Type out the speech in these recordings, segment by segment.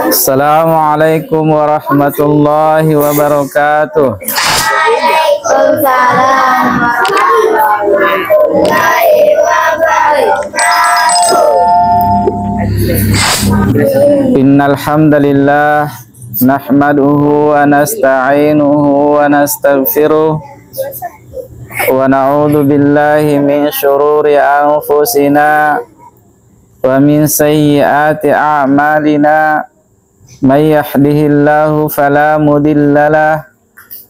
Assalamualaikum warahmatullahi wabarakatuh. Waalaikumsalam warahmatullahi wabarakatuh. Innal hamdalillah nahmaduhu wa nasta'inuhu wa nastaghfiruh wa na'udzu billahi min syururi anfusina wa min sayyiati a'malina. May yahdihillahu fala mudhillalah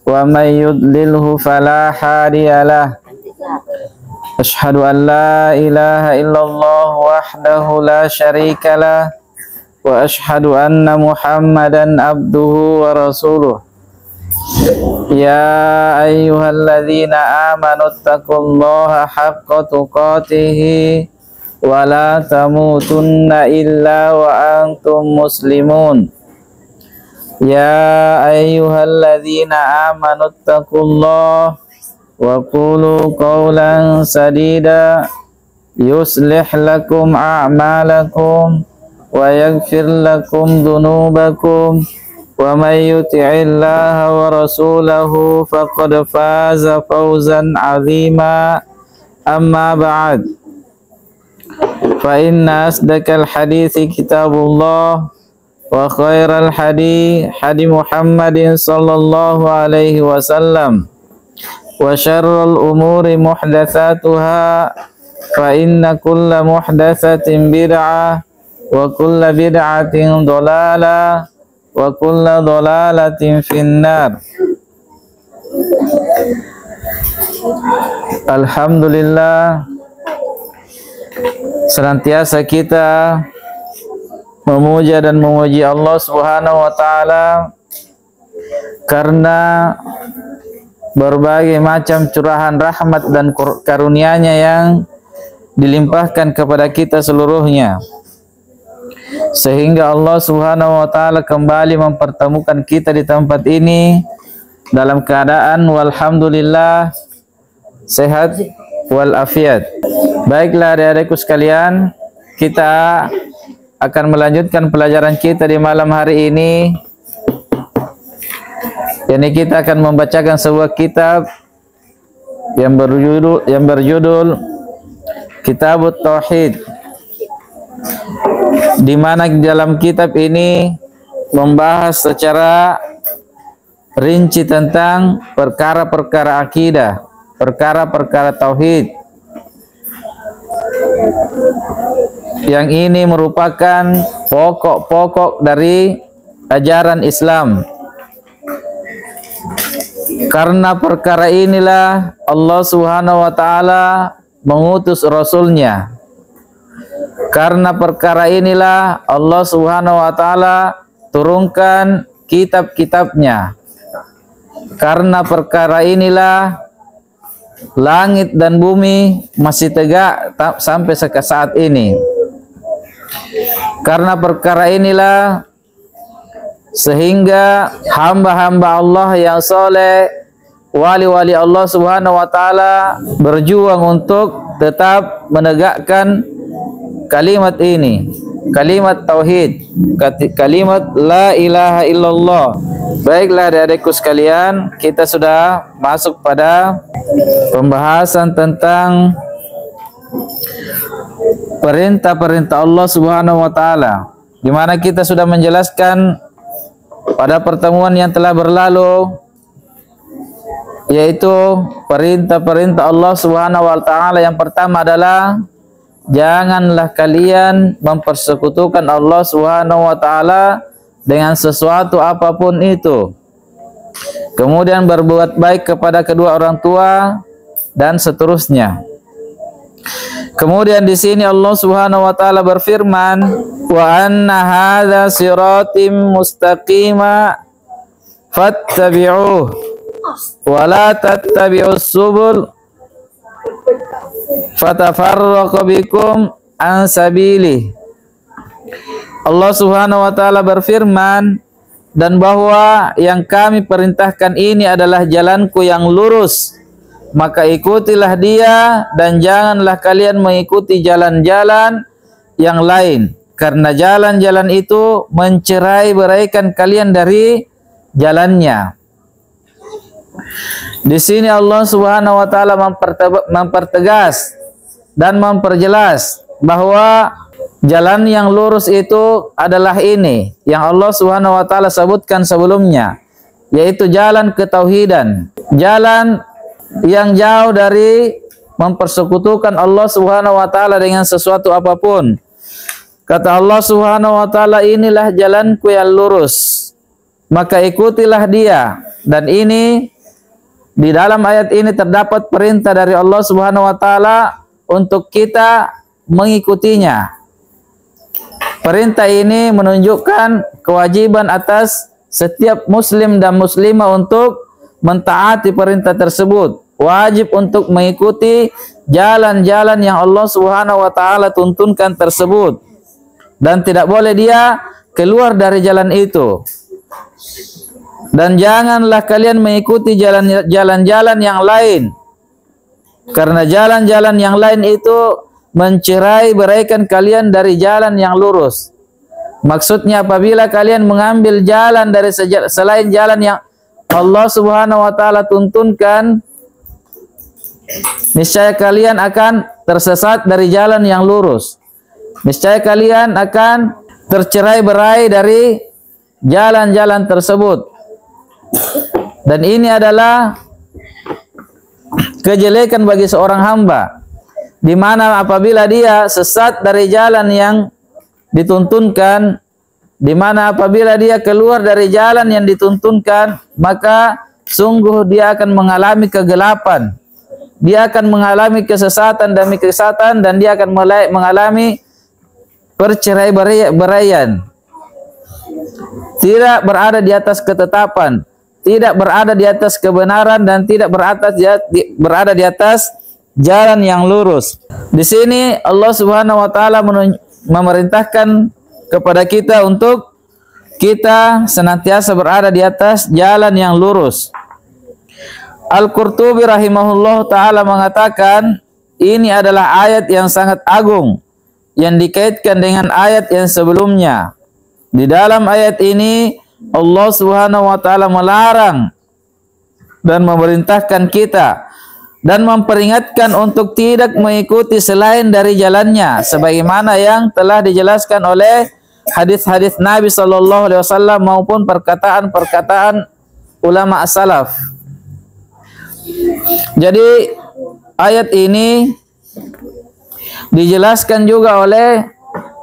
wa may yudlilhu fala hadiyalah. Asyhadu an la ilaha illallah wahdahu la syarikalah wa asyhadu anna Muhammadan abduhu wa rasuluh. Ya ayyuhalladzina amanu taqullaha haqqa tuqatih wa la tamutunna illa wa antum muslimun. Ya ayyuhalladzina amanu taqullaha wa qulu qawlan sadida yuslih lakum a'malakum wa yaghfir lakum dhunubakum wa may yuti'illaha wa rasulahu faqad faza fawzan 'azima. Amma ba'd, fa inna asdaqal hadithi kitabullah wa khairal hadi Muhammadin sallallahu alaihi wasallam wa syarrul umuri muhdatsatuha fa inna kulla muhdatsatin bid'ah wa kulla bid'atin dhalalah wa kulla dhalalatin finnar. Alhamdulillah, senantiasa kita memuja dan memuji Allah Subhanahu wa taala karena berbagai macam curahan rahmat dan karunia-Nya yang dilimpahkan kepada kita seluruhnya, sehingga Allah Subhanahu wa taala kembali mempertemukan kita di tempat ini dalam keadaan walhamdulillah sehat walafiat. Baiklah adik-adikku sekalian, kita akan melanjutkan pelajaran kita di malam hari ini. Ini kita akan membacakan sebuah kitab yang berjudul Kitabut Tauhid, di mana dalam kitab ini membahas secara rinci tentang perkara-perkara akidah, perkara-perkara tauhid. Yang ini merupakan pokok-pokok dari ajaran Islam. Karena perkara inilah Allah Subhanahu wa taala mengutus Rasulnya. Karena perkara inilah Allah Subhanahu wa taala turunkan kitab-kitabnya. Karena perkara inilah langit dan bumi masih tegak sampai saat ini. Karena perkara inilah sehingga hamba-hamba Allah yang soleh, wali-wali Allah Subhanahu wa taala berjuang untuk tetap menegakkan kalimat ini, kalimat tauhid, kalimat la ilaha illallah. Baiklah adik-adikku sekalian, kita sudah masuk pada pembahasan tentang perintah-perintah Allah Subhanahu wa taala, di mana kita sudah menjelaskan pada pertemuan yang telah berlalu, yaitu perintah-perintah Allah Subhanahu wa taala. Yang pertama adalah janganlah kalian mempersekutukan Allah Subhanahu wa taala dengan sesuatu apapun itu. Kemudian berbuat baik kepada kedua orang tua dan seterusnya. Kemudian di sini Allah Subhanahu wa taala berfirman, wa anna hadza siratim mustaqima fattabi'uh wa la tattabi'us subul fatafarraqu bikum an sabilih. Allah Subhanahu wa taala berfirman, dan bahwa yang kami perintahkan ini adalah jalanku yang lurus, maka ikutilah dia dan janganlah kalian mengikuti jalan-jalan yang lain, karena jalan-jalan itu mencerai-beraikan kalian dari jalannya. Di sini Allah Subhanahu wa taala mempertegas dan memperjelas bahwa jalan yang lurus itu adalah ini yang Allah Subhanahu wa taala sebutkan sebelumnya, yaitu jalan ketauhidan, jalan yang jauh dari mempersekutukan Allah Subhanahu wa taala dengan sesuatu apapun. Kata Allah Subhanahu wa taala, inilah jalanku yang lurus, maka ikutilah dia. Dan ini, di dalam ayat ini terdapat perintah dari Allah Subhanahu wa taala untuk kita mengikutinya. Perintah ini menunjukkan kewajiban atas setiap muslim dan muslimah untuk mentaati perintah tersebut. Wajib untuk mengikuti jalan-jalan yang Allah Subhanahu wa taala tuntunkan tersebut, dan tidak boleh dia keluar dari jalan itu. Dan janganlah kalian mengikuti jalan-jalan yang lain, karena jalan-jalan yang lain itu mencerai-beraikan kalian dari jalan yang lurus. Maksudnya, apabila kalian mengambil jalan dari selain jalan yang Allah Subhanahu wa taala tuntunkan, niscaya kalian akan tersesat dari jalan yang lurus. Niscaya kalian akan tercerai-berai dari jalan-jalan tersebut. Dan ini adalah kejelekan bagi seorang hamba, di mana apabila dia sesat dari jalan yang dituntunkan, di mana apabila dia keluar dari jalan yang dituntunkan, maka sungguh dia akan mengalami kegelapan. Dia akan mengalami kesesatan demi kesesatan, dan dia akan mengalami perceraian. Tidak berada di atas ketetapan, tidak berada di atas kebenaran, dan tidak berada di atas jalan yang lurus. Di sini Allah Subhanahu wa taala memerintahkan kepada kita untuk kita senantiasa berada di atas jalan yang lurus. Al-Qurtubi rahimahullah ta'ala mengatakan, ini adalah ayat yang sangat agung yang dikaitkan dengan ayat yang sebelumnya. Di dalam ayat ini Allah Subhanahu wa taala melarang dan memerintahkan kita dan memperingatkan untuk tidak mengikuti selain dari jalannya, sebagaimana yang telah dijelaskan oleh hadis-hadis Nabi sallallahu alaihi wasallam maupun perkataan-perkataan ulama as-salaf. Jadi ayat ini dijelaskan juga oleh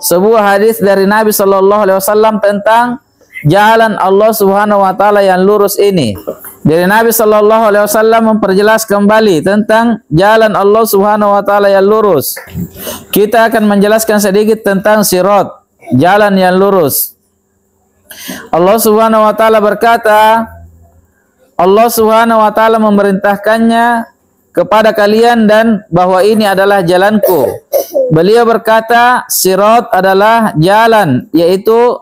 sebuah hadis dari Nabi sallallahu alaihi wasallam tentang jalan Allah Subhanahu wa taala yang lurus ini. Jadi Nabi sallallahu alaihi wasallam memperjelas kembali tentang jalan Allah Subhanahu wa taala yang lurus. Kita akan menjelaskan sedikit tentang sirat, jalan yang lurus. Allah Subhanahu wa taala berkata, Allah Subhanahu wa taala memerintahkannya kepada kalian dan bahwa ini adalah jalanku. Beliau berkata, sirat adalah jalan, yaitu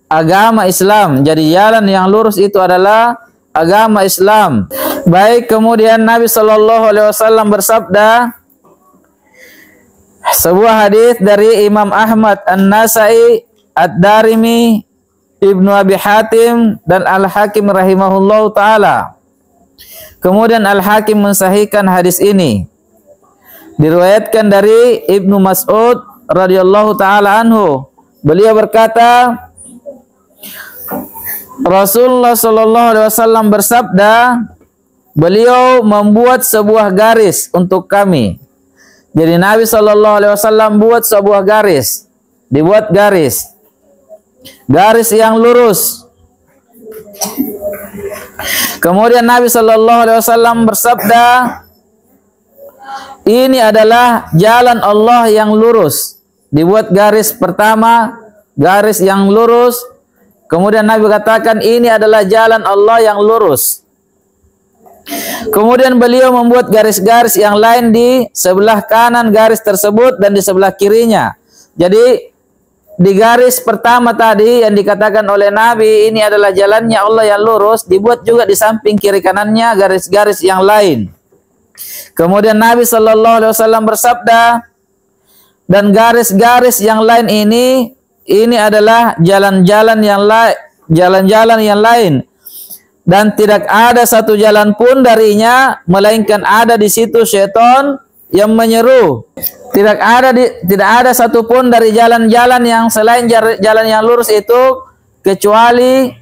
agama Islam. Jadi jalan yang lurus itu adalah agama Islam. Baik, kemudian Nabi sallallahu alaihi wasallam bersabda, sebuah hadis dari Imam Ahmad, An-Nasai, Ad-Darimi, Ibnu Abi Hatim, dan Al-Hakim rahimahullahu ta'ala. Kemudian Al-Hakim mensahihkan hadis ini. Diriwayatkan dari Ibnu Mas'ud radhiyallahu ta'ala anhu. Beliau berkata, Rasulullah sallallahu alaihi wasallam bersabda, beliau membuat sebuah garis untuk kami. Jadi Nabi sallallahu alaihi wasallam buat sebuah garis. Dibuat garis yang lurus. Kemudian Nabi sallallahu alaihi wasallam bersabda, ini adalah jalan Allah yang lurus. Dibuat garis pertama, garis yang lurus. Kemudian Nabi katakan, ini adalah jalan Allah yang lurus. Kemudian beliau membuat garis-garis yang lain di sebelah kanan garis tersebut dan di sebelah kirinya. Jadi di garis pertama tadi yang dikatakan oleh Nabi, ini adalah jalannya Allah yang lurus, dibuat juga di samping kiri kanannya garis-garis yang lain. Kemudian Nabi sallallahu alaihi wasallam bersabda, dan garis-garis yang lain ini adalah jalan-jalan yang lain, dan tidak ada satu jalan pun darinya melainkan ada di situ syaitan yang menyeru. Tidak ada satupun dari jalan-jalan yang selain jalan yang lurus itu kecuali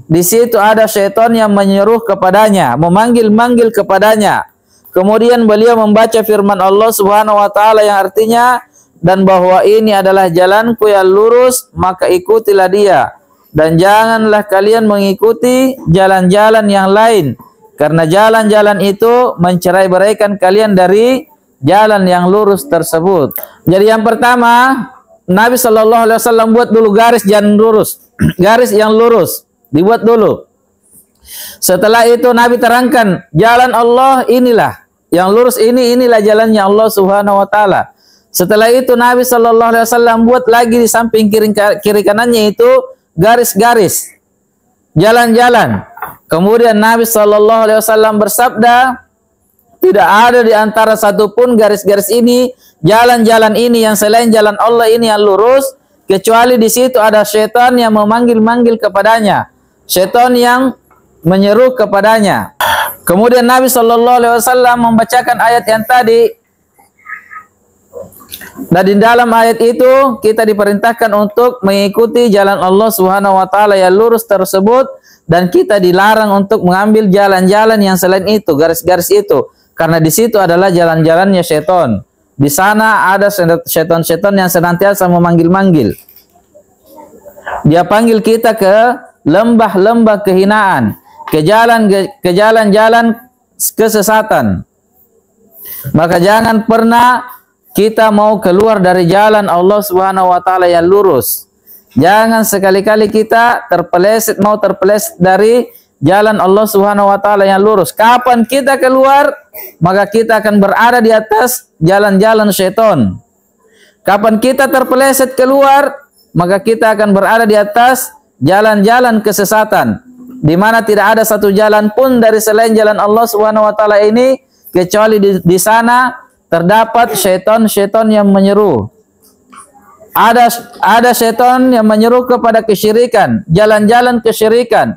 di situ ada syaitan yang menyeru kepadanya, memanggil-manggil kepadanya. Kemudian beliau membaca firman Allah Subhanahu wa taala yang artinya, dan bahwa ini adalah jalanku yang lurus, maka ikutilah dia, dan janganlah kalian mengikuti jalan-jalan yang lain, karena jalan-jalan itu mencerai-beraikan kalian dari jalan yang lurus tersebut. Jadi yang pertama, Nabi sallallahu alaihi wasallam buat dulu garis jalan lurus, garis yang lurus dibuat dulu. Setelah itu Nabi terangkan jalan Allah inilah yang lurus, inilah jalannya Allah Subhanahu wa taala. Setelah itu Nabi sallallahu alaihi wasallam buat lagi di samping kiri kanannya itu garis-garis jalan-jalan. Kemudian Nabi sallallahu alaihi wasallam bersabda, tidak ada di antara satupun garis-garis ini, jalan-jalan ini yang selain jalan Allah ini yang lurus, kecuali di situ ada syaitan yang memanggil-manggil kepadanya, syaitan yang menyeru kepadanya. Kemudian Nabi sallallahu alaihi wasallam membacakan ayat yang tadi. Dan di dalam ayat itu kita diperintahkan untuk mengikuti jalan Allah Subhanahu wa taala yang lurus tersebut, dan kita dilarang untuk mengambil jalan-jalan yang selain itu, garis-garis itu, karena di situ adalah jalan-jalannya syaitan. Di sana ada syaitan-syaitan yang senantiasa memanggil-manggil. Dia panggil kita ke lembah-lembah kehinaan, ke jalan-jalan kesesatan. Maka jangan pernah kita mau keluar dari jalan Allah Subhanahu wa taala yang lurus. Jangan sekali-kali kita terpeleset dari jalan Allah Subhanahu wa taala yang lurus. Kapan kita keluar, maka kita akan berada di atas jalan-jalan syaitan. Kapan kita terpeleset keluar, maka kita akan berada di atas jalan-jalan kesesatan, di mana tidak ada satu jalan pun dari selain jalan Allah Subhanahu wa taala ini, kecuali di sana terdapat syaitan-syaitan yang menyeru. Ada syaitan yang menyeru kepada kesyirikan, jalan-jalan kesyirikan.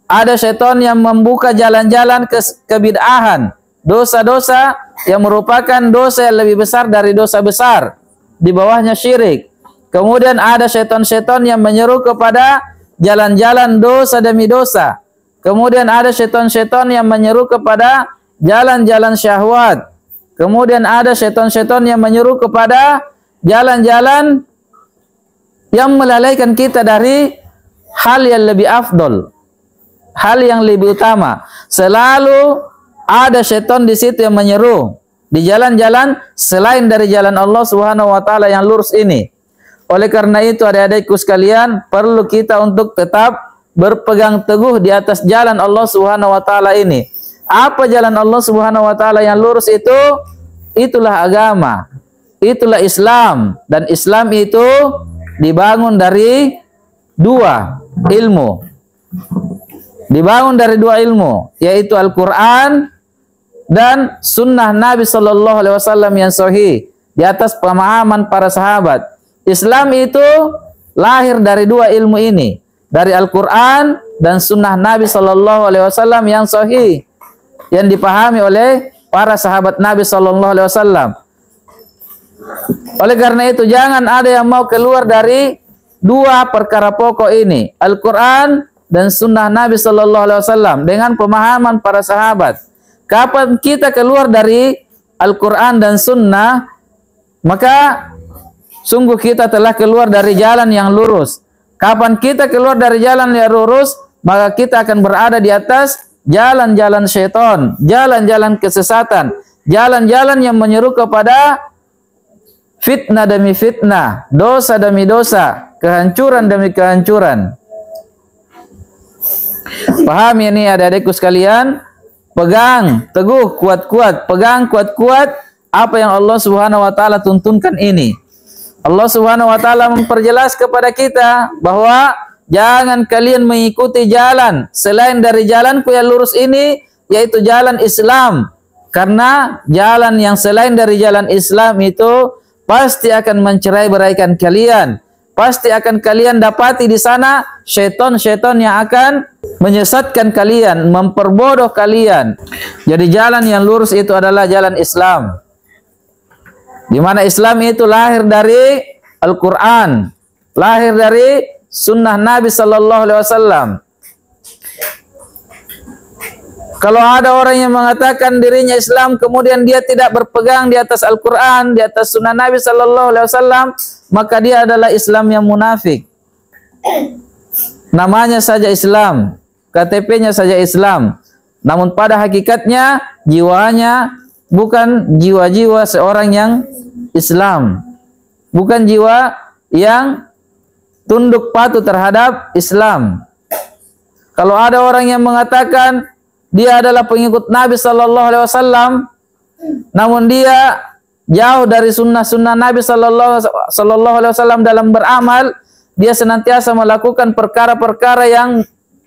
Ada syaitan yang membuka jalan-jalan kebid'ahan, dosa-dosa yang merupakan dosa yang lebih besar dari dosa besar, di bawahnya syirik. Kemudian ada syaitan-syaitan yang menyeru kepada jalan-jalan dosa demi dosa. Kemudian ada syaitan-syaitan yang menyeru kepada jalan-jalan syahwat. Kemudian ada syaitan-syaitan yang menyeru kepada jalan-jalan yang melalaikan kita dari hal yang lebih afdol, hal yang lebih utama. Selalu ada syaitan di situ yang menyeru di jalan-jalan selain dari jalan Allah Subhanahu wa taala yang lurus ini. Oleh karena itu adik-adikku sekalian, perlu kita untuk tetap berpegang teguh di atas jalan Allah Subhanahu wa taala ini. Apa jalan Allah Subhanahu wa taala yang lurus itu? Itulah agama, itulah Islam, dan Islam itu dibangun dari dua ilmu. Dibangun dari dua ilmu, yaitu Al-Qur'an dan sunnah Nabi sallallahu alaihi wasallam yang sahih di atas pemahaman para sahabat. Islam itu lahir dari dua ilmu ini, dari Al-Qur'an dan sunnah Nabi sallallahu alaihi wasallam yang sahih, yang dipahami oleh para sahabat Nabi sallallahu alaihi wasallam. Oleh karena itu jangan ada yang mau keluar dari dua perkara pokok ini, Al-Qur'an dan sunnah Nabi sallallahu alaihi wasallam dengan pemahaman para sahabat. Kapan kita keluar dari Al-Qur'an dan sunnah, maka sungguh kita telah keluar dari jalan yang lurus. Kapan kita keluar dari jalan yang lurus, maka kita akan berada di atas jalan-jalan syaitan, jalan-jalan kesesatan, jalan-jalan yang menyeru kepada fitnah demi fitnah, dosa demi dosa, kehancuran demi kehancuran. Paham ini adik-adikku sekalian? Pegang teguh, kuat-kuat, pegang kuat-kuat apa yang Allah Subhanahu wa taala tuntunkan ini. Allah Subhanahu wa taala memperjelas kepada kita bahwa jangan kalian mengikuti jalan selain dari jalanku yang lurus ini, yaitu jalan Islam. Karena jalan yang selain dari jalan Islam itu pasti akan mencerai-beraikan kalian. Pasti akan kalian dapati di sana syaitan-syaitan yang akan menyesatkan kalian, memperbodoh kalian. Jadi jalan yang lurus itu adalah jalan Islam. Di mana Islam itu lahir dari Al-Quran, lahir dari sunnah Nabi Sallallahu Alaihi Wasallam. Kalau ada orang yang mengatakan dirinya Islam, kemudian dia tidak berpegang di atas Al-Quran, di atas sunnah Nabi Sallallahu Alaihi Wasallam, maka dia adalah Islam yang munafik. Namanya saja Islam, KTP-nya saja Islam, namun pada hakikatnya jiwanya bukan jiwa-jiwa seorang yang Islam, bukan jiwa yang tunduk patuh terhadap Islam. Kalau ada orang yang mengatakan dia adalah pengikut Nabi Sallallahu Alaihi Wasallam, namun dia jauh dari sunnah-sunnah Nabi Sallallahu Alaihi Wasallam dalam beramal, dia senantiasa melakukan perkara-perkara yang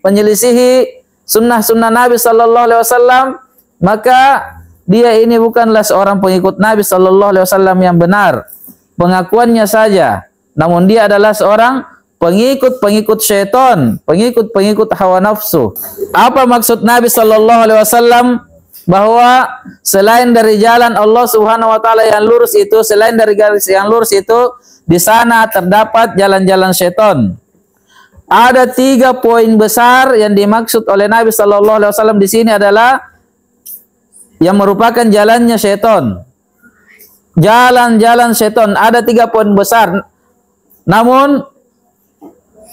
menyelisihi sunnah-sunnah Nabi Sallallahu Alaihi Wasallam, maka dia ini bukanlah seorang pengikut Nabi Sallallahu Alaihi Wasallam yang benar. Pengakuannya saja, namun dia adalah seorang pengikut-pengikut syaitan, pengikut-pengikut hawa nafsu. Apa maksud Nabi Sallallahu Alaihi Wasallam bahwa selain dari jalan Allah Subhanahu Wa Taala yang lurus itu, selain dari garis yang lurus itu, di sana terdapat jalan-jalan syaitan. Ada 3 poin besar yang dimaksud oleh Nabi Sallallahu Alaihi Wasallam di sini adalah yang merupakan jalannya syaitan. Jalan-jalan syaitan ada 3 poin besar. Namun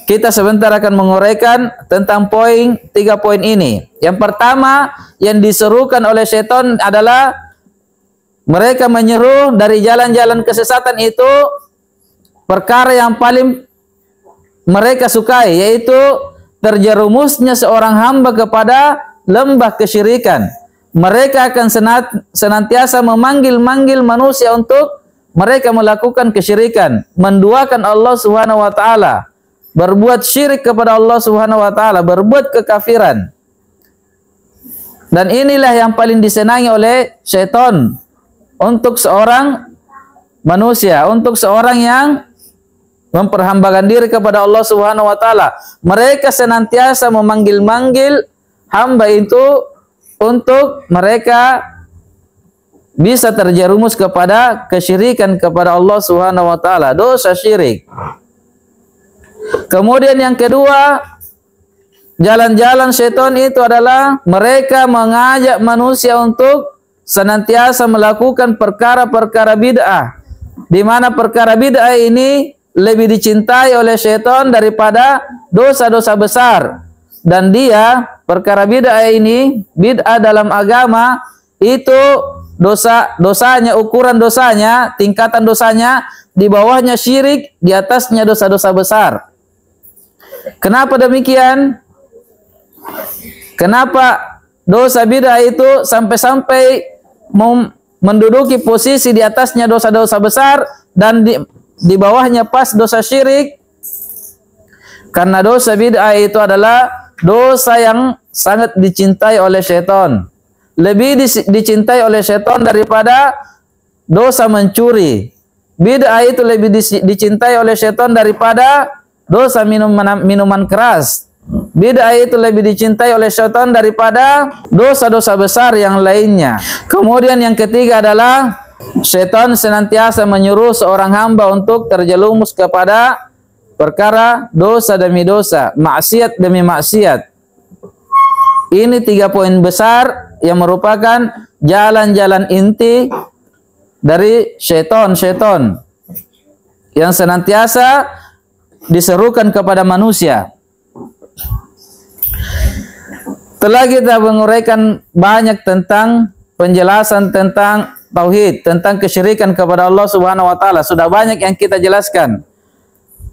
kita sebentar akan menguraikan tentang 3 poin ini. Yang pertama yang diserukan oleh syaitan adalah mereka menyeru dari jalan-jalan kesesatan itu perkara yang paling mereka sukai, yaitu terjerumusnya seorang hamba kepada lembah kesyirikan. Mereka akan senantiasa memanggil-manggil manusia untuk mereka melakukan kesyirikan, menduakan Allah Subhanahu wa taala, berbuat syirik kepada Allah Subhanahu wa taala, berbuat kekafiran. Dan inilah yang paling disenangi oleh syaitan untuk seorang manusia, untuk seorang yang memperhambakan diri kepada Allah Subhanahu wa taala. Mereka senantiasa memanggil-manggil hamba itu untuk mereka bisa terjerumus kepada kesyirikan kepada Allah Subhanahu wa taala, dosa syirik. Kemudian yang kedua, jalan-jalan syaitan itu adalah mereka mengajak manusia untuk senantiasa melakukan perkara-perkara bid'ah, di mana perkara bid'ah ini lebih dicintai oleh syaitan daripada dosa-dosa besar. Dan dia, perkara bid'ah ini, bid'ah dalam agama itu dosanya, ukuran dosanya, tingkatan dosanya di bawahnya syirik, di atasnya dosa-dosa besar. Kenapa demikian? Kenapa dosa bid'ah itu sampai-sampai menduduki posisi di atasnya dosa-dosa besar dan di bawahnya pas dosa syirik? Karena dosa bid'ah itu adalah dosa yang sangat dicintai oleh syaitan. Lebih dicintai oleh syaitan daripada dosa mencuri. Bid'ah itu lebih dicintai oleh syaitan daripada dosa minuman keras. Bid'ah itu lebih dicintai oleh syaitan daripada dosa-dosa besar yang lainnya. Kemudian yang ketiga adalah syaitan senantiasa menyuruh seorang hamba untuk terjerumus kepada perkara dosa demi dosa, maksiat demi maksiat. Ini 3 poin besar yang merupakan jalan-jalan inti dari syaitan yang senantiasa diserukan kepada manusia. Telah kita menguraikan banyak tentang penjelasan tentang tauhid, tentang kesyirikan kepada Allah Subhanahu wa taala. Sudah banyak yang kita jelaskan.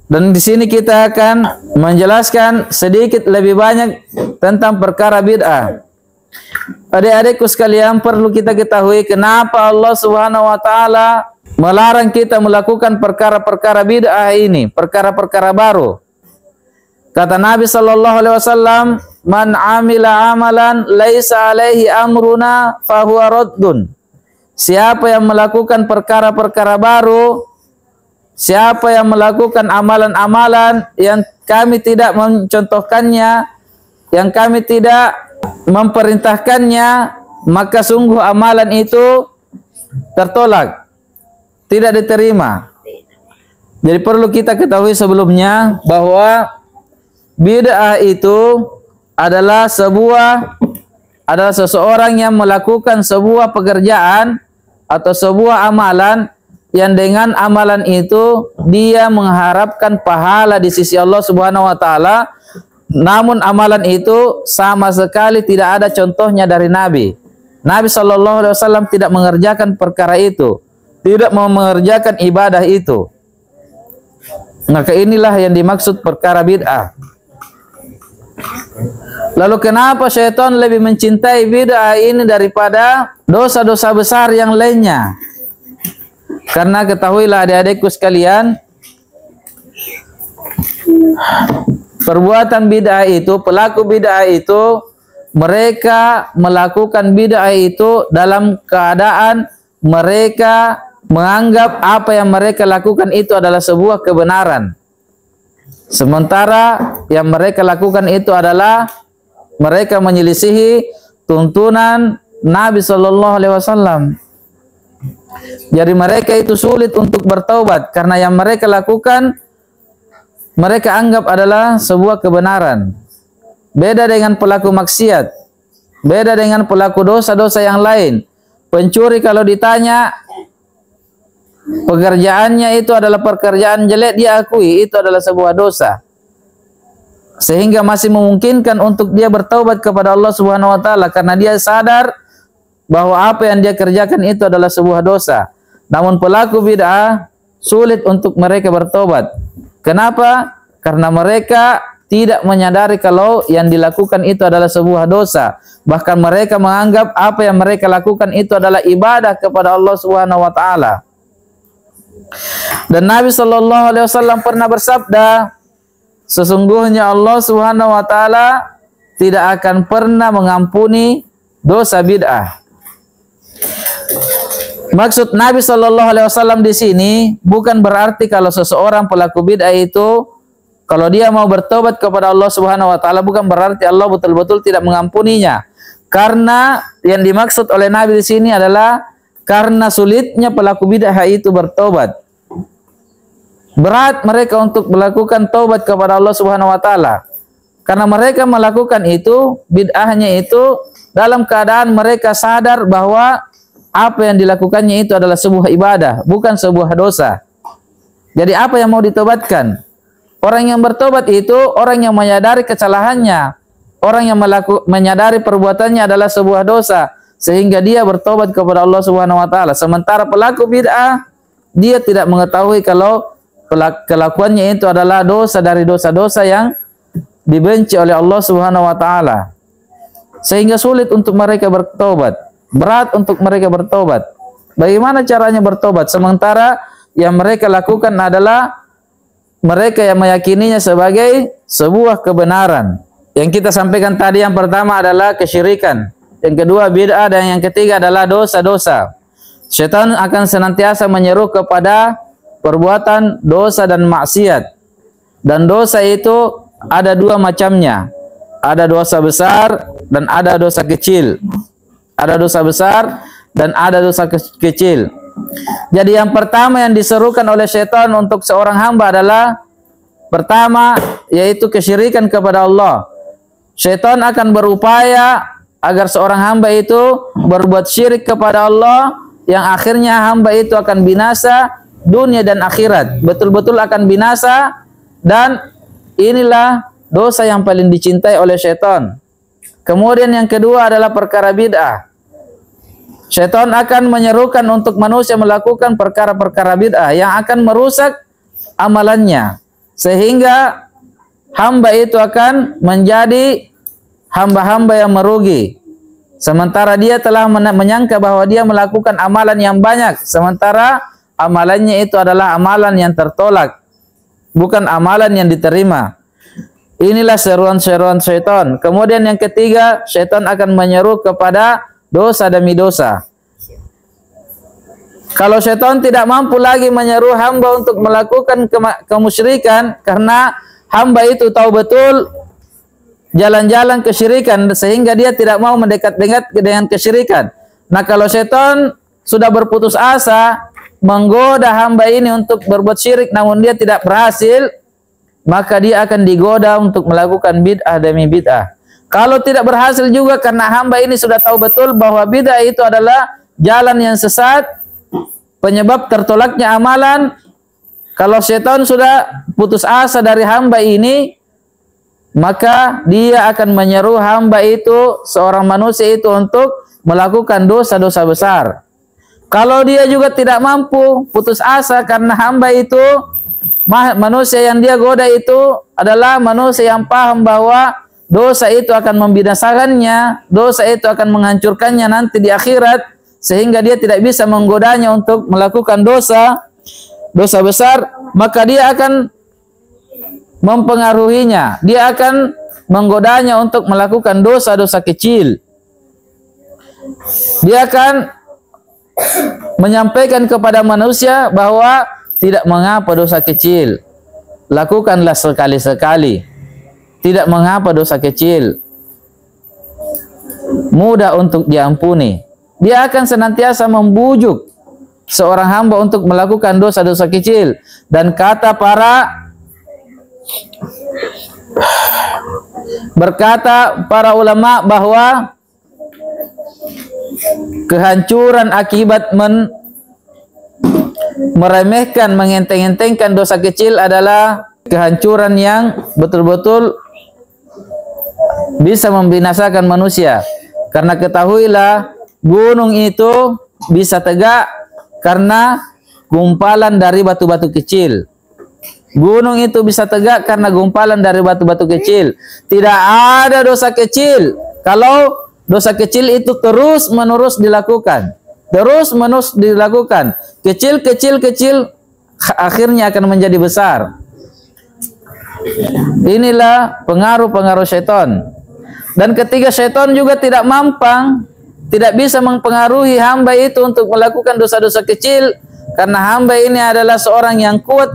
Dan di sini kita akan menjelaskan sedikit lebih banyak tentang perkara bid'ah. Adik-adikku sekalian, perlu kita ketahui kenapa Allah Subhanahu wa taala melarang kita melakukan perkara-perkara bid'ah ini, perkara-perkara baru. Kata Nabi sallallahu alaihi wasallam, man amila amalan laisa alaihi amruna fahuwa raddun. Siapa yang melakukan perkara-perkara baru, siapa yang melakukan amalan-amalan yang kami tidak mencontohkannya, yang kami tidak memerintahkannya, maka sungguh amalan itu tertolak, tidak diterima. Jadi perlu kita ketahui sebelumnya bahwa bid'ah itu adalah seseorang yang melakukan sebuah pekerjaan atau sebuah amalan yang dengan amalan itu dia mengharapkan pahala di sisi Allah Subhanahu wa taala, namun amalan itu sama sekali tidak ada contohnya dari Nabi. Nabi sallallahu alaihi wasallam tidak mengerjakan perkara itu, tidak mau mengerjakan ibadah itu. Maka inilah yang dimaksud perkara bid'ah. Lalu kenapa syaitan lebih mencintai bid'ah ini daripada dosa-dosa besar yang lainnya? Karena ketahuilah adik-adikku sekalian, perbuatan bid'ah itu, pelaku bid'ah itu, mereka melakukan bid'ah itu dalam keadaan mereka menganggap apa yang mereka lakukan itu adalah sebuah kebenaran. Sementara yang mereka lakukan itu adalah mereka menyelisihi tuntunan Nabi Shallallahu Alaihi Wasallam. Jadi mereka itu sulit untuk bertaubat karena yang mereka lakukan mereka anggap adalah sebuah kebenaran. Beda dengan pelaku maksiat, beda dengan pelaku dosa-dosa yang lain. Pencuri kalau ditanya pekerjaannya itu adalah pekerjaan jelek, dia akui itu adalah sebuah dosa, sehingga masih memungkinkan untuk dia bertaubat kepada Allah Subhanahu wa taala karena dia sadar bahwa apa yang dia kerjakan itu adalah sebuah dosa. Namun pelaku bid'ah sulit untuk mereka bertobat. Kenapa? Karena mereka tidak menyadari kalau yang dilakukan itu adalah sebuah dosa. Bahkan mereka menganggap apa yang mereka lakukan itu adalah ibadah kepada Allah Subhanahu wa taala. Dan Nabi sallallahu alaihi wasallam pernah bersabda, sesungguhnya Allah Subhanahu wa taala tidak akan pernah mengampuni dosa bid'ah. Maksud Nabi sallallahu alaihi wasallam di sini bukan berarti kalau seseorang pelaku bid'ah itu kalau dia mau bertobat kepada Allah Subhanahu wa taala bukan berarti Allah betul-betul tidak mengampuninya. Karena yang dimaksud oleh Nabi di sini adalah karena sulitnya pelaku bid'ah itu bertobat. Berat mereka untuk melakukan taubat kepada Allah Subhanahu wa taala. Karena mereka melakukan itu, bid'ahnya itu dalam keadaan mereka sadar bahwa apa yang dilakukannya itu adalah sebuah ibadah, bukan sebuah dosa. Jadi apa yang mau ditobatkan? Orang yang bertobat itu orang yang menyadari kesalahannya, orang yang menyadari perbuatannya adalah sebuah dosa, sehingga dia bertobat kepada Allah Subhanahu wa taala. Sementara pelaku bid'ah dia tidak mengetahui kalau kelakuannya itu adalah dosa dari dosa-dosa yang dibenci oleh Allah Subhanahu wa taala. Sehingga sulit untuk mereka bertobat, berat untuk mereka bertobat. Bagaimana caranya bertobat sementara yang mereka lakukan adalah mereka yang meyakininya sebagai sebuah kebenaran. Yang kita sampaikan tadi, yang pertama adalah kesyirikan, yang kedua bid'ah, dan yang ketiga adalah dosa-dosa. Syaitan akan senantiasa menyeru kepada perbuatan dosa dan maksiat. Dan dosa itu ada dua macamnya. Ada dosa besar dan ada dosa kecil. Ada dosa besar dan ada dosa kecil. Jadi yang pertama yang diserukan oleh syaitan untuk seorang hamba adalah pertama yaitu kesyirikan kepada Allah. Syaitan akan berupaya agar seorang hamba itu berbuat syirik kepada Allah yang akhirnya hamba itu akan binasa dunia dan akhirat. Betul-betul akan binasa, dan inilah dosa yang paling dicintai oleh syaitan. Kemudian yang kedua adalah perkara bid'ah. Syaitan akan menyerukan untuk manusia melakukan perkara-perkara bid'ah yang akan merusak amalannya, sehingga hamba itu akan menjadi hamba-hamba yang merugi. Sementara dia telah menyangka bahwa dia melakukan amalan yang banyak, sementara amalannya itu adalah amalan yang tertolak, bukan amalan yang diterima. Inilah seruan-seruan syaitan. Kemudian yang ketiga, syaitan akan menyeru kepada dosa demi dosa. Kalau syaitan tidak mampu lagi menyeru hamba untuk melakukan kemusyrikan, karena hamba itu tahu betul jalan-jalan kesyirikan, sehingga dia tidak mau mendekat-dekat dengan kesyirikan. Nah, kalau syaitan sudah berputus asa menggoda hamba ini untuk berbuat syirik, namun dia tidak berhasil, maka dia akan digoda untuk melakukan bid'ah demi bid'ah. Kalau tidak berhasil juga, karena hamba ini sudah tahu betul bahwa bid'ah itu adalah jalan yang sesat, penyebab tertolaknya amalan. Kalau syaitan sudah putus asa dari hamba ini, maka dia akan menyeru hamba itu, seorang manusia itu, untuk melakukan dosa-dosa besar. Kalau dia juga tidak mampu, putus asa karena hamba itu, manusia yang dia goda itu adalah manusia yang paham bahwa dosa itu akan membinasakannya, dosa itu akan menghancurkannya nanti di akhirat, sehingga dia tidak bisa menggodanya untuk melakukan dosa besar, maka dia akan mempengaruhinya, dia akan menggodanya untuk melakukan dosa-dosa kecil. Dia akan menyampaikan kepada manusia bahwa tidak mengapa dosa kecil, lakukanlah sekali-sekali. Tidak mengapa dosa kecil, mudah untuk diampuni. Dia akan senantiasa membujuk seorang hamba untuk melakukan dosa-dosa kecil. Dan berkata para ulama bahwa kehancuran akibat meremehkan, mengenteng-entengkan dosa kecil adalah kehancuran yang betul-betul bisa membinasakan manusia. Karena ketahuilah, gunung itu bisa tegak karena gumpalan dari batu-batu kecil. Gunung itu bisa tegak karena gumpalan dari batu-batu kecil. Tidak ada dosa kecil kalau dosa kecil itu terus-menerus dilakukan. Terus-menerus dilakukan. Kecil, akhirnya akan menjadi besar. Inilah pengaruh-pengaruh syaitan. Dan ketika syaitan juga tidak mampang, tidak bisa mempengaruhi hamba itu untuk melakukan dosa-dosa kecil, karena hamba ini adalah seorang yang kuat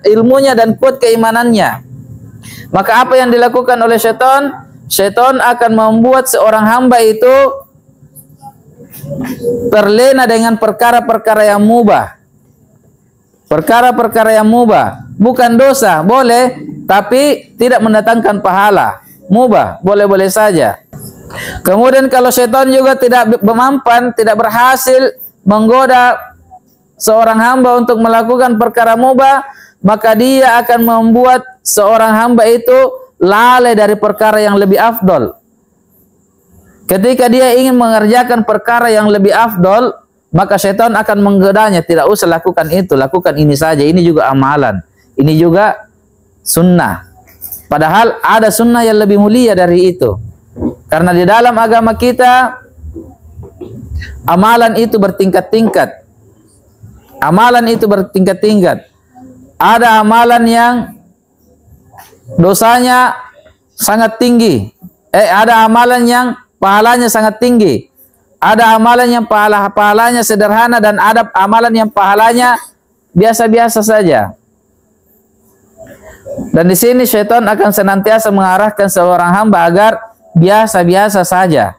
ilmunya dan kuat keimanannya. Maka apa yang dilakukan oleh syaitan? Syaitan akan membuat seorang hamba itu terlena dengan perkara-perkara yang mubah. Perkara-perkara yang mubah, bukan dosa, boleh, tapi tidak mendatangkan pahala. Mubah, boleh-boleh saja. Kemudian kalau syaitan juga tidak memampan, tidak berhasil menggoda seorang hamba untuk melakukan perkara mubah, maka dia akan membuat seorang hamba itu lalai dari perkara yang lebih afdol. Ketika dia ingin mengerjakan perkara yang lebih afdol, maka syaitan akan menggodanya, tidak usah lakukan itu, lakukan ini saja, ini juga amalan, ini juga sunnah. Padahal ada sunnah yang lebih mulia dari itu. Karena di dalam agama kita, amalan itu bertingkat-tingkat. Amalan itu bertingkat-tingkat. Ada amalan yang dosanya sangat tinggi. Ada amalan yang pahalanya sangat tinggi. Ada amalan yang pahalanya sederhana, dan ada amalan yang pahalanya biasa-biasa saja. Dan di sini syaitan akan senantiasa mengarahkan seorang hamba agar biasa-biasa saja.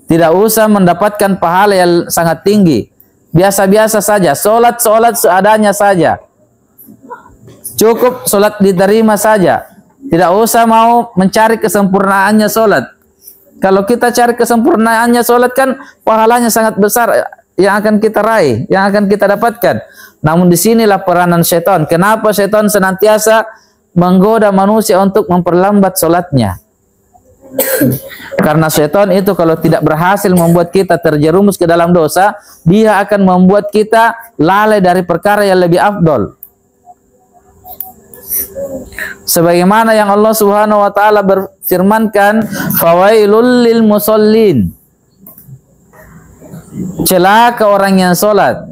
Tidak usah mendapatkan pahala yang sangat tinggi. Biasa-biasa saja. Solat seadanya saja. Cukup solat diterima saja. Tidak usah mau mencari kesempurnaannya solat. Kalau kita cari kesempurnaannya solat, kan pahalanya sangat besar yang akan kita raih, yang akan kita dapatkan. Namun disinilah peranan syaitan. Kenapa syaitan senantiasa menggoda manusia untuk memperlambat solatnya? Karena syaitan itu kalau tidak berhasil membuat kita terjerumus ke dalam dosa, dia akan membuat kita lalai dari perkara yang lebih afdol. Sebagaimana yang Allah Subhanahu wa taala berfirmankan, fawailul lil musallin. Celaka orang yang salat.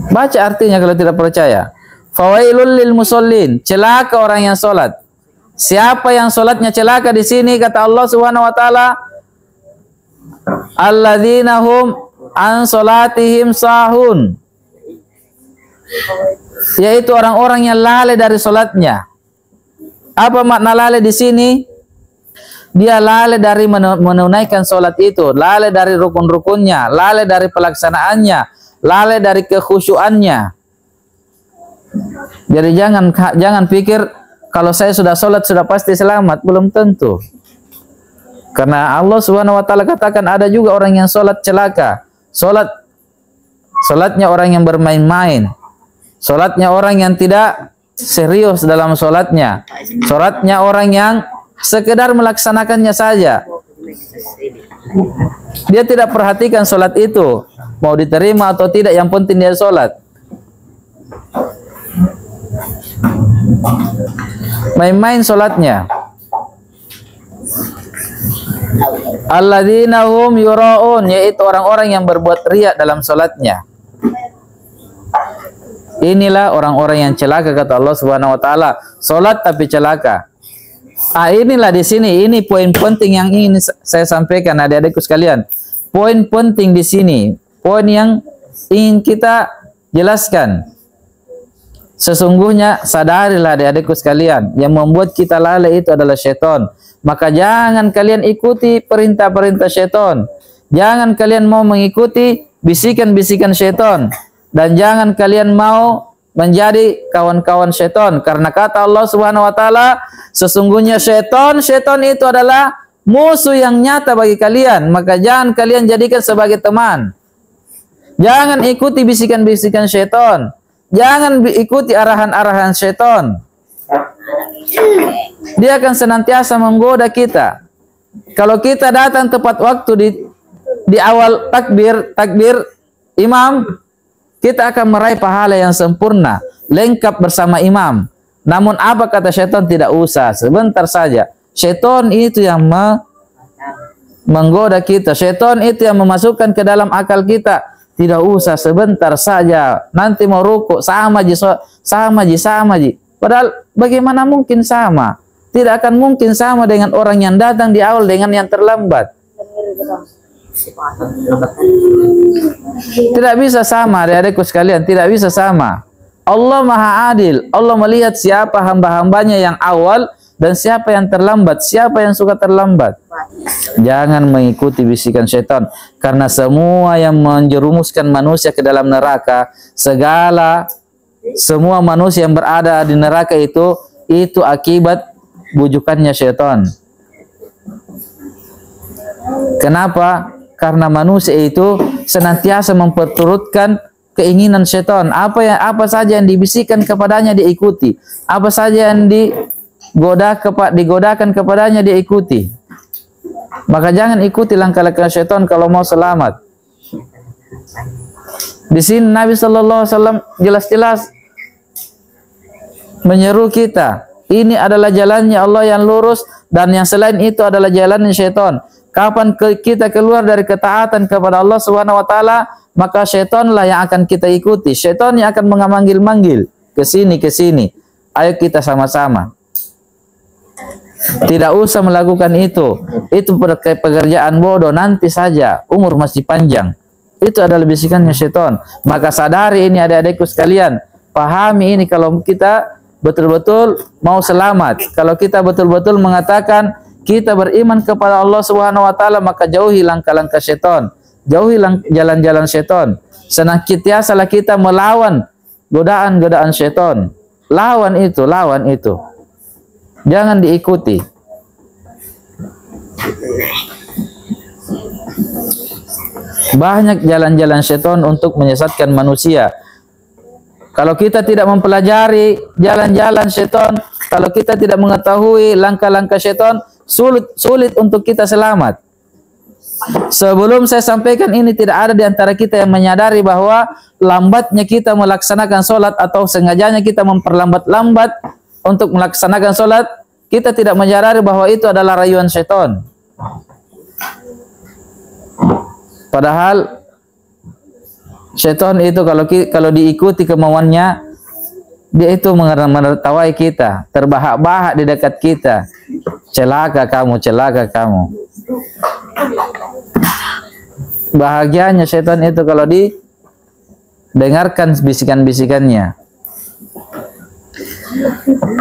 Baca artinya kalau tidak percaya. Fawailul lil musallin, celaka orang yang salat. Siapa yang salatnya celaka di sini kata Allah Subhanahu wa taala, alladzina hum an salatihim sahun, yaitu orang-orang yang lalai dari salatnya. Apa makna lalai di sini? Dia lalai dari menunaikan salat itu, lalai dari rukun-rukunnya, lalai dari pelaksanaannya, lalai dari kekhusyuannya. Jadi jangan pikir kalau saya sudah sholat sudah pasti selamat, belum tentu. Karena Allah Subhanahu wa taala katakan ada juga orang yang sholat celaka. Sholatnya orang yang bermain-main. Sholatnya orang yang tidak serius dalam sholatnya. Sholatnya orang yang sekedar melaksanakannya saja. Dia tidak perhatikan sholat itu mau diterima atau tidak, yang penting dia sholat. Main-main sholatnya. Alladzina hum yura'un, yaitu orang-orang yang berbuat riya dalam sholatnya. Inilah orang-orang yang celaka kata Allah Subhanahu wa taala. Sholat tapi celaka. Inilah di sini, ini poin penting yang ingin saya sampaikan adik-adikku sekalian. Poin penting di sini, poin yang ingin kita jelaskan. Sesungguhnya sadarilah adik-adikku sekalian, yang membuat kita lalai itu adalah syaitan. Maka jangan kalian ikuti perintah-perintah syaitan. Jangan kalian mau mengikuti bisikan-bisikan syaitan. Dan jangan kalian mau menjadi kawan-kawan syaitan. Karena kata Allah Subhanahu wa taala, sesungguhnya syaitan itu adalah musuh yang nyata bagi kalian. Maka jangan kalian jadikan sebagai teman. Jangan ikuti bisikan-bisikan syaitan. Jangan ikuti arahan-arahan syaitan. Dia akan senantiasa menggoda kita. Kalau kita datang tepat waktu di awal takbir imam, kita akan meraih pahala yang sempurna, lengkap bersama imam. Namun apa kata syaitan? Tidak usah, sebentar saja. Syaitan itu yang menggoda kita. Syaitan itu yang memasukkan ke dalam akal kita. Tidak usah, sebentar saja. Nanti mau rukuk sama ji. Padahal bagaimana mungkin sama? Tidak akan mungkin sama dengan orang yang datang di awal dengan yang terlambat. Tidak bisa sama, adik-adikku sekalian, tidak bisa sama. Allah Maha Adil. Allah melihat siapa hamba-hambanya yang awal dan siapa yang terlambat, siapa yang suka terlambat. Jangan mengikuti bisikan syaitan, karena semua yang menjerumuskan manusia ke dalam neraka, semua manusia yang berada di neraka itu akibat bujukannya syaitan. Kenapa? Karena manusia itu senantiasa memperturutkan keinginan syaitan. Apa saja yang dibisikkan kepadanya diikuti. Apa saja yang digodakan kepadanya diikuti. Maka jangan ikuti langkah-langkah syaitan kalau mau selamat. Di sini Nabi sallallahu alaihi wasallam jelas-jelas menyeru kita. Ini adalah jalannya Allah yang lurus, dan yang selain itu adalah jalannya syaitan. Kapan kita keluar dari ketaatan kepada Allah Subhanahu wa taala, maka syaitanlah yang akan kita ikuti. Syaitan yang akan memanggil-manggil ke sini. Ayo kita sama-sama. Tidak usah melakukan itu. Itu pekerjaan bodoh, nanti saja, umur masih panjang. Itu adalah bisikannya syaitan. Maka sadari ini adik-adikku sekalian. Pahami ini kalau kita betul-betul mau selamat. Kalau kita betul-betul mengatakan kita beriman kepada Allah Subhanahu wa taala, maka jauhi langkah-langkah syaitan. Jauhi jalan-jalan syaitan. Senantiasalah kita melawan godaan-godaan syaitan. Lawan itu. Jangan diikuti. Banyak jalan-jalan syaitan untuk menyesatkan manusia. Kalau kita tidak mempelajari jalan-jalan syaitan, kalau kita tidak mengetahui langkah-langkah syaitan, sulit untuk kita selamat. Sebelum saya sampaikan ini, tidak ada di antara kita yang menyadari bahwa lambatnya kita melaksanakan sholat atau sengajanya kita memperlambat-lambat untuk melaksanakan sholat, kita tidak menyadari bahwa itu adalah rayuan syaitan. Padahal syaitan itu kalau diikuti kemauannya, Dia itu menertawai kita, terbahak-bahak di dekat kita. Celaka kamu, celaka kamu. Bahagianya setan itu kalau didengarkan bisikan-bisikannya.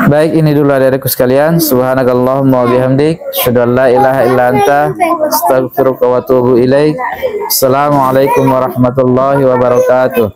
Baik, ini dulu adik-adikku sekalian. Subhanakallahumma wa bihamdik, asyhadu an la ilaha illa anta, astaghfiruka wa atubu ilaik. Assalamualaikum warahmatullahi wabarakatuh.